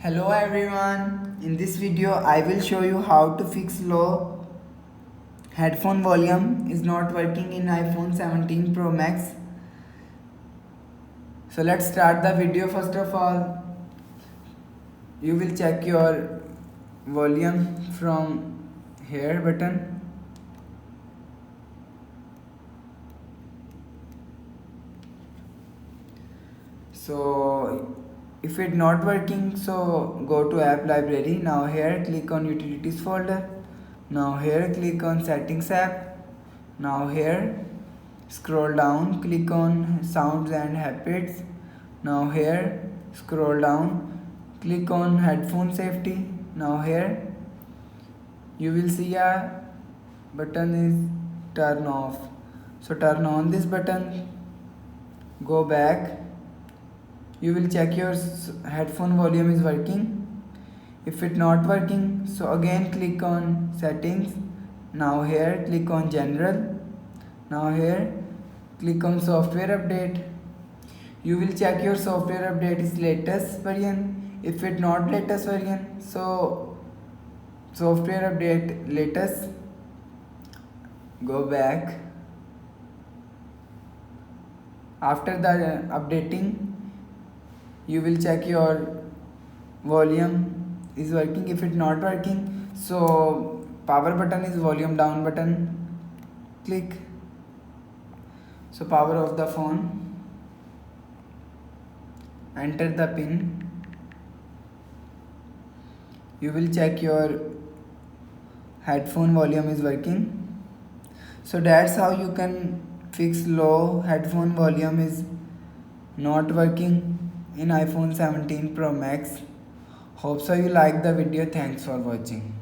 Hello everyone, in this video I will show you how to fix low headphone volume is not working in iPhone 17 Pro Max. So let's start the video. First of all, you will check your volume from here button. So if it not working, so go to app library. Now here click on utilities folder. Now here click on settings app. Now here scroll down, click on sounds and habits. Now here scroll down, click on headphone safety. Now here you will see a button is turn off. So turn on this button, go back. You will check your headphone volume is working. If it not working, so again click on settings. Now here click on general. Now here click on software update. You will check your software update is latest version. If it not latest version, so software update latest, go back. After the updating, you will check your volume is working. If it not working, so power button is volume down button, click. So power of the phone, enter the pin. You will check your headphone volume is working. So that's how you can fix low headphone volume is not working in iPhone 17 Pro Max. Hope so you like the video. Thanks for watching.